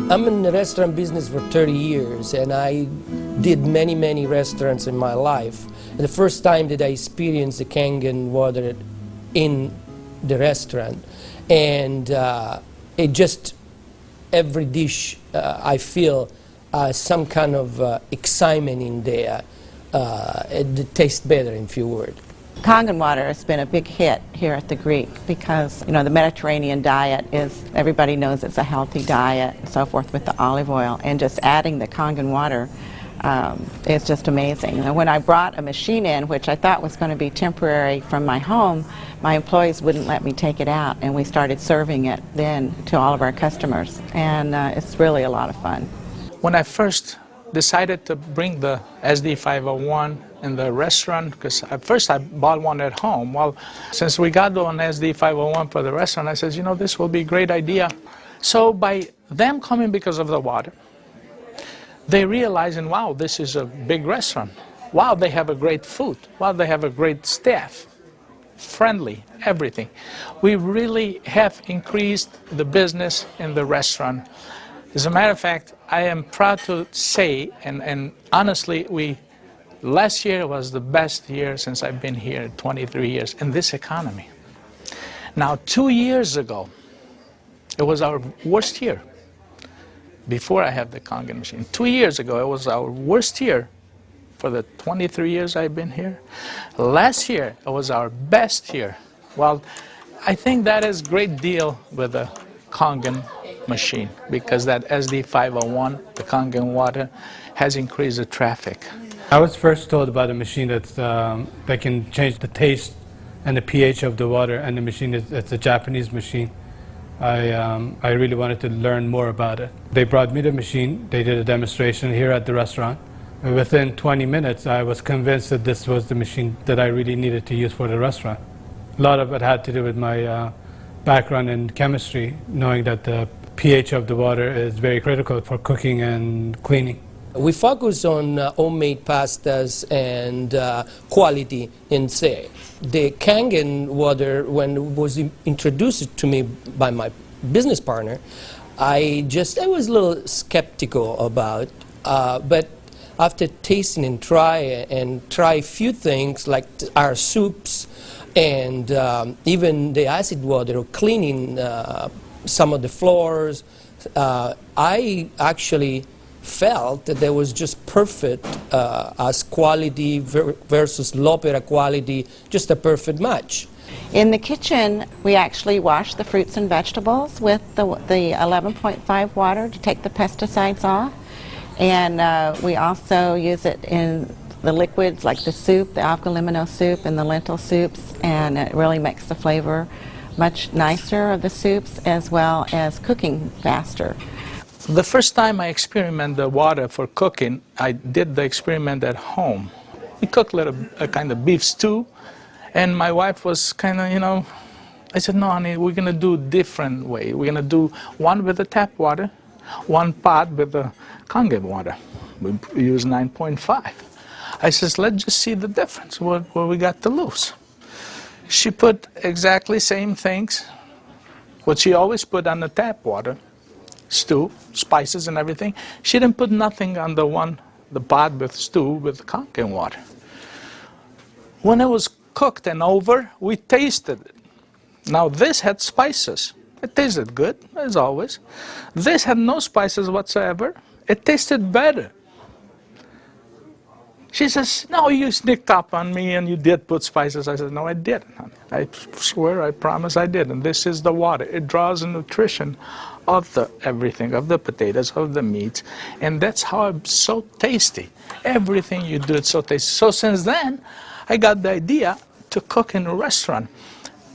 I'm in the restaurant business for 30 years, and I did many restaurants in my life. And the first time that I experienced the Kangen water in the restaurant, and it just, every dish I feel some kind of excitement in there. It tastes better, in few words. Kangen water has been a big hit here at the Greek because, you know, the Mediterranean diet is, everybody knows it's a healthy diet and so forth with the olive oil, and just adding the Kangen water is just amazing. And when I brought a machine in, which I thought was going to be temporary from my home, my employees wouldn't let me take it out, and we started serving it then to all of our customers, and it's really a lot of fun. When I first decided to bring the SD501 in the restaurant, because at first I bought one at home. Well, since we got one SD501 for the restaurant, I said, you know, this will be a great idea. So by them coming because of the water, they realizing, wow, this is a big restaurant. Wow, they have a great food. Wow, they have a great staff. Friendly, everything. We really have increased the business in the restaurant. As a matter of fact, I am proud to say, and honestly, last year was the best year since I've been here, 23 years, in this economy. Now, 2 years ago, it was our worst year, before I had the Kangen machine. 2 years ago, it was our worst year for the 23 years I've been here. Last year, it was our best year. Well, I think that is a great deal with the Kangen machine, because that SD501, the Kangen water, has increased the traffic. I was first told about a machine that can change the taste and the pH of the water, and the machine it's a Japanese machine. I really wanted to learn more about it. They brought me the machine, they did a demonstration here at the restaurant. And within 20 minutes, I was convinced that this was the machine that I really needed to use for the restaurant. A lot of it had to do with my background in chemistry, knowing that the pH of the water is very critical for cooking and cleaning. We focus on homemade pastas and quality in say. The Kangen water, when it was introduced to me by my business partner, I was a little skeptical about, but after tasting and try a few things like our soups and even the acid water, or cleaning some of the floors, I actually felt that there was just perfect as quality versus l'opera quality, just a perfect match. In the kitchen, we actually wash the fruits and vegetables with the 11.5 water to take the pesticides off, and we also use it in the liquids like the soup, the algalimino soup and the lentil soups, and it really makes the flavor much nicer of the soups, as well as cooking faster. The first time I experimented the water for cooking, I did the experiment at home. We cooked a kind of beef stew, and my wife was kind of, you know, I said, no, honey, we're going to do a different way. We're going to do one with the tap water, one pot with the Kangen water. We use 9.5. I says, let's just see the difference, what we got to lose. She put exactly same things, what she always put on the tap water, stew, spices and everything. She didn't put nothing on the pot with stew with Kangen water. When it was cooked and over, we tasted it. Now this had spices. It tasted good, as always. This had no spices whatsoever. It tasted better. She says, no, you sneaked up on me and you did put spices. I said, no, I didn't, honey. I swear, I promise I did. And this is the water. It draws the nutrition of the everything, of the potatoes, of the meat. And that's how it's so tasty. Everything you do, it's so tasty. So since then, I got the idea to cook in a restaurant.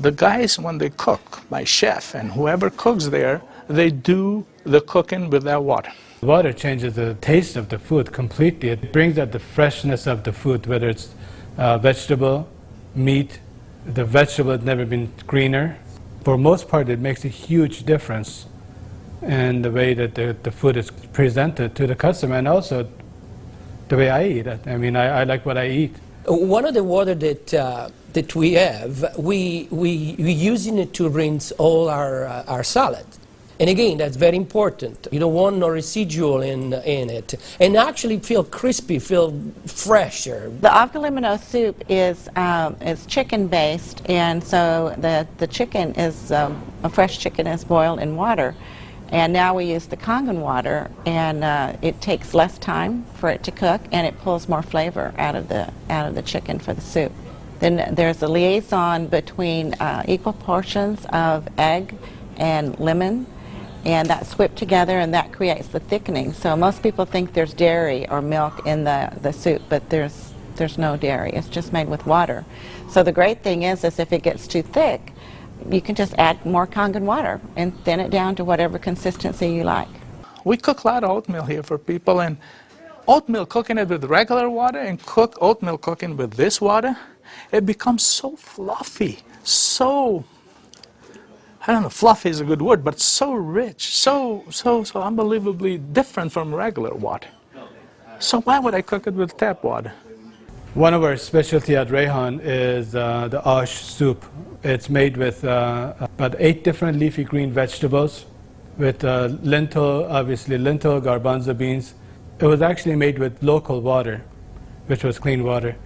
The guys, when they cook, my chef and whoever cooks there, they do the cooking with that water. Water changes the taste of the food completely. It brings out the freshness of the food, whether it's vegetable, meat. The vegetable has never been greener. For most part, it makes a huge difference in the way that the food is presented to the customer, and also the way I eat it. I mean, I like what I eat. One of the water that we have, we using it to rinse all our salad. And again, that's very important. You don't want no residual in it. And actually feel crispy, feel fresher. The avgalimino soup is chicken-based, and so the chicken is, a fresh chicken is boiled in water. And now we use the Kangen water, and it takes less time for it to cook, and it pulls more flavor out of the chicken for the soup. Then there's a liaison between equal portions of egg and lemon, and that's whipped together, and that creates the thickening. So most people think there's dairy or milk in the soup, but there's no dairy. It's just made with water. So the great thing is if it gets too thick, you can just add more Kangen water and thin it down to whatever consistency you like. We cook a lot of oatmeal here for people, and oatmeal, cooking it with regular water and oatmeal cooking with this water, it becomes so fluffy, so, I don't know, fluffy is a good word, but so rich, so unbelievably different from regular water. So why would I cook it with tap water? One of our specialty at Rehan is the ash soup. It's made with about 8 different leafy green vegetables, with lentil, obviously lentil, garbanzo beans. It was actually made with local water, which was clean water.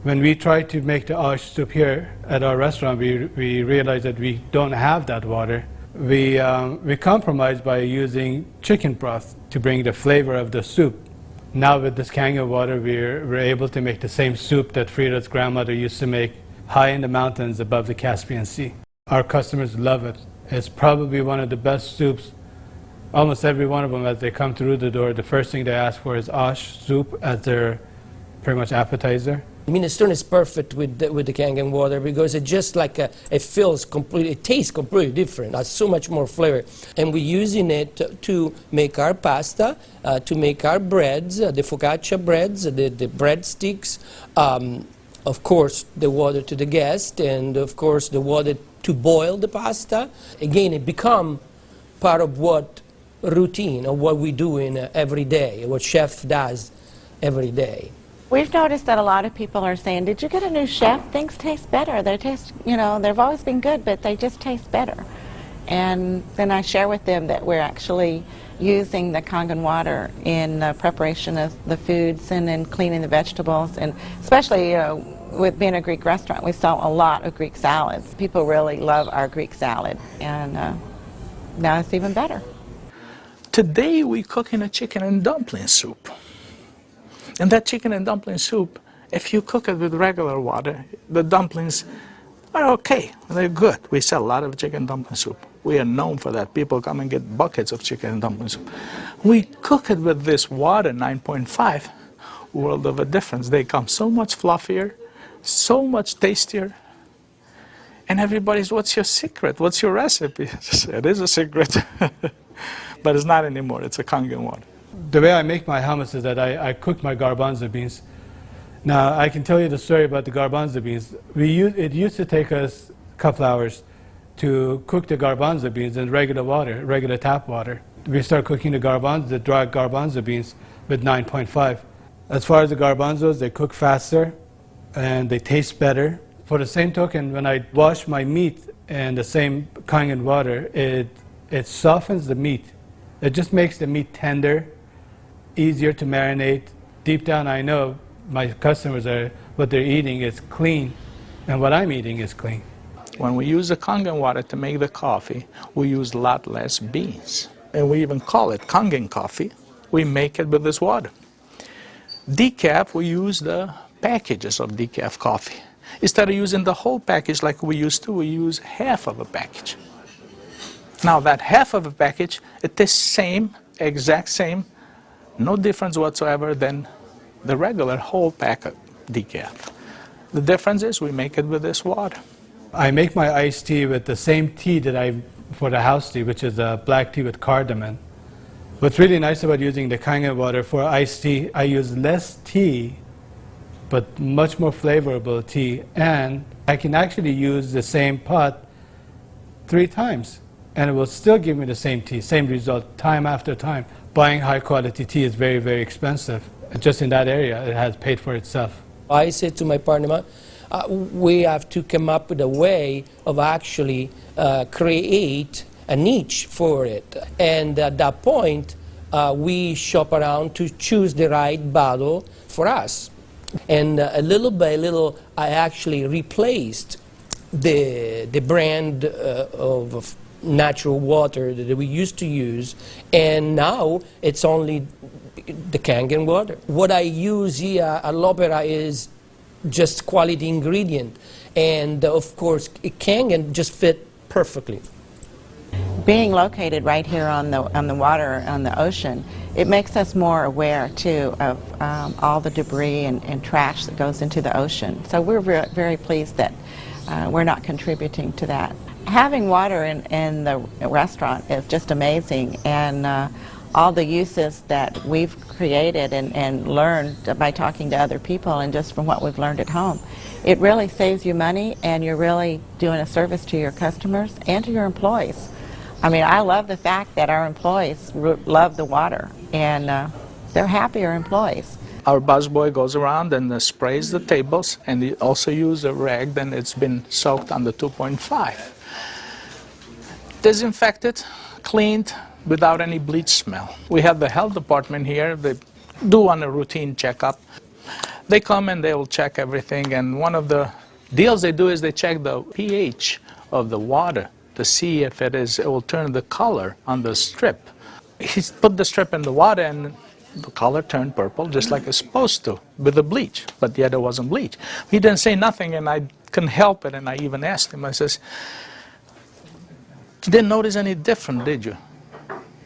When we tried to make the ash soup here at our restaurant, we realized that we don't have that water. We compromised by using chicken broth to bring the flavor of the soup. Now with this Kangen water, we're able to make the same soup that Frida's grandmother used to make high in the mountains above the Caspian Sea. Our customers love it. It's probably one of the best soups. Almost every one of them, as they come through the door, the first thing they ask for is ash soup as their pretty much appetizer. Minestrone is perfect with the Kangen water because it just like it feels completely, it tastes completely different. It has so much more flavor, and we're using it to make our pasta, to make our breads, the focaccia breads, the breadsticks. Of course, the water to the guest, and of course the water to boil the pasta. Again, it become part of what routine of what we do in every day, what chef does every day. We've noticed that a lot of people are saying, did you get a new chef? Things taste better. They taste, they've always been good, but they just taste better. And then I share with them that we're actually using the Kangen water in preparation of the foods and in cleaning the vegetables. And especially, with being a Greek restaurant, we sell a lot of Greek salads. People really love our Greek salad, and now it's even better. Today we're cooking a chicken and dumpling soup. And that chicken and dumpling soup, if you cook it with regular water, the dumplings are okay. They're good. We sell a lot of chicken dumpling soup. We are known for that. People come and get buckets of chicken and dumpling soup. We cook it with this water, 9.5, world of a difference. They come so much fluffier, so much tastier. And everybody's, what's your secret? What's your recipe? It is a secret. But it's not anymore. It's a Kangen water. The way I make my hummus is that I cook my garbanzo beans. Now, I can tell you the story about the garbanzo beans. It used to take us a couple hours to cook the garbanzo beans in regular water, regular tap water. We start cooking the dry garbanzo beans with 9.5. As far as the garbanzos, they cook faster and they taste better. For the same token, when I wash my meat in the same Kangen water, it softens the meat. It just makes the meat tender, easier to marinate. Deep down, I know my customers what they're eating is clean, and what I'm eating is clean. When we use the Kangen water to make the coffee, we use a lot less beans. And we even call it Kangen coffee. We make it with this water. Decaf, we use the packages of decaf coffee. Instead of using the whole package like we used to, we use half of a package. Now that half of a package, it is same, exact same, no difference whatsoever than the regular whole pack of decaf. The difference is we make it with this water. I make my iced tea with the same tea that for the house tea, which is a black tea with cardamom. What's really nice about using the Kangen water for iced tea, I use less tea, but much more flavorful tea, and I can actually use the same pot 3 times, and it will still give me the same tea, same result, time after time. Buying high quality tea is very, very expensive. Just in that area, it has paid for itself. I said to my partner, we have to come up with a way of actually create a niche for it. And at that point, we shop around to choose the right bottle for us. And little by little, I actually replaced the brand of natural water that we used to use, and now it's only the Kangen water. What I use here at L'Opera is just quality ingredient, and of course, Kangen just fit perfectly. Being located right here on the water, on the ocean, it makes us more aware too of all the debris and trash that goes into the ocean. So we're very pleased that we're not contributing to that. Having water in the restaurant is just amazing, and all the uses that we've created and learned by talking to other people and just from what we've learned at home, it really saves you money, and you're really doing a service to your customers and to your employees. I mean, I love the fact that our employees love the water, and they're happier employees. Our busboy goes around and sprays the tables, and he also uses a rag, then it's been soaked on the 2.5. Disinfected, cleaned, without any bleach smell. We have the health department here. They do on a routine checkup. They come and they will check everything, and one of the deals they do is they check the pH of the water to see if it will turn the color on the strip. He put the strip in the water, and the color turned purple just like it's supposed to with the bleach, but yet it wasn't bleach. He didn't say nothing, and I couldn't help it, and I even asked him, I says, "You didn't notice any different, did you?"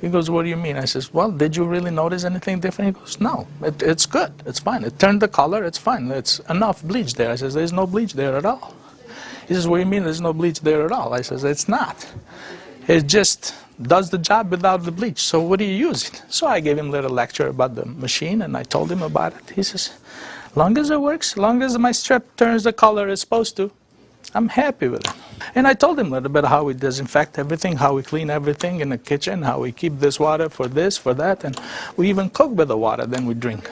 He goes, "What do you mean?" I says, "Well, did you really notice anything different?" He goes, "No, it's good, it's fine. It turned the color, it's fine. It's enough bleach there." I says, "There's no bleach there at all." He says, "What do you mean there's no bleach there at all?" I says, "It's not. It just does the job without the bleach. So what do you use it?" So I gave him a little lecture about the machine, and I told him about it. He says, "Long as it works, long as my strip turns the color it's supposed to, I'm happy with it." And I told him a little bit how we disinfect everything, how we clean everything in the kitchen, how we keep this water for this, for that, and we even cook with the water, then we drink.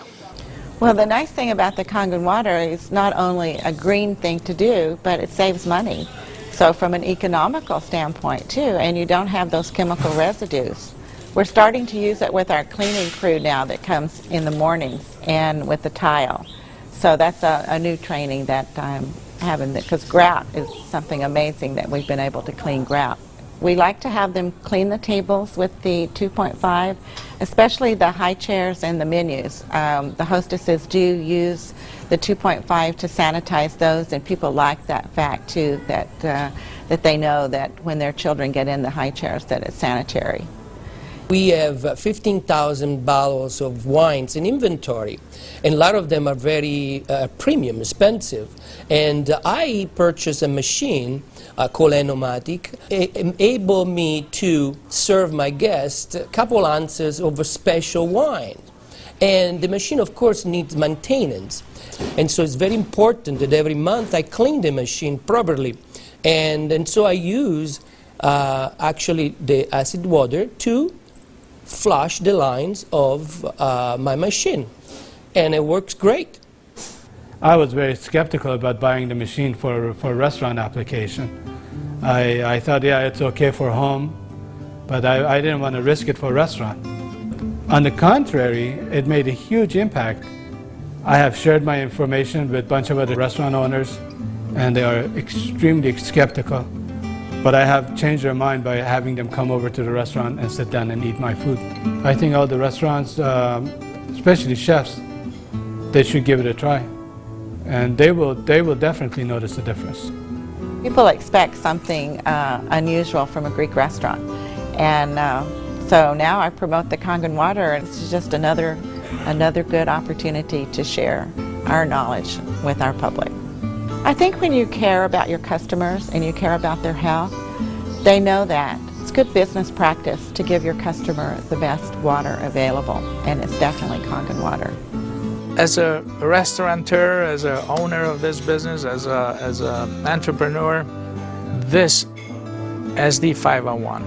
Well, the nice thing about the Kangen water is not only a green thing to do, but it saves money. So from an economical standpoint too, and you don't have those chemical residues. We're starting to use it with our cleaning crew now that comes in the mornings, and with the tile. So that's a new training that I'm having, because grout is something amazing that we've been able to clean grout. We like to have them clean the tables with the 2.5, especially the high chairs and the menus. The hostesses do use the 2.5 to sanitize those, and people like that fact too, that they know that when their children get in the high chairs that it's sanitary. We have 15,000 bottles of wines in inventory, and a lot of them are very premium, expensive. And I purchased a machine called Enomatic, able me to serve my guests a couple ounces of a special wine. And the machine, of course, needs maintenance. And so it's very important that every month I clean the machine properly. And so I use actually the acid water to flush the lines of my machine, and it works great. I was very skeptical about buying the machine for a restaurant application. I thought, yeah, it's okay for home, but I didn't want to risk it for a restaurant. On the contrary, it made a huge impact. I have shared my information with a bunch of other restaurant owners, and they are extremely skeptical. But I have changed their mind by having them come over to the restaurant and sit down and eat my food. I think all the restaurants, especially chefs, they should give it a try. And they will definitely notice the difference. People expect something unusual from a Greek restaurant. And so now I promote the Kangen water, and it's just another good opportunity to share our knowledge with our public. I think when you care about your customers and you care about their health, they know that. It's good business practice to give your customer the best water available, and it's definitely Kangen water. As a restaurateur, as an owner of this business, as an entrepreneur, this SD501,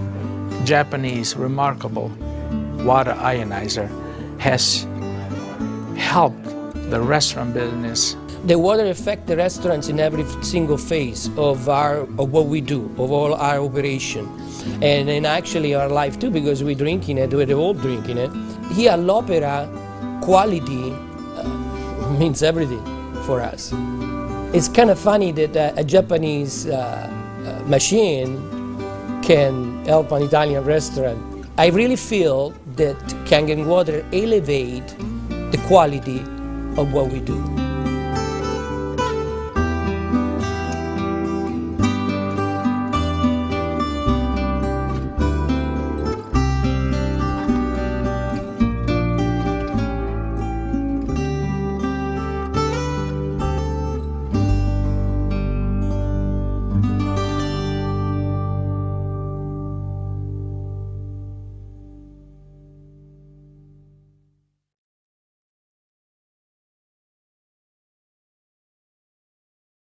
Japanese remarkable water ionizer, has helped the restaurant business. The water affects the restaurants in every single phase of what we do, of all our operation, and in actually our life too, because we're drinking it, we're all drinking it. Here at l'Opera, quality means everything for us. It's kind of funny that a Japanese machine can help an Italian restaurant. I really feel that Kangen water elevate the quality of what we do.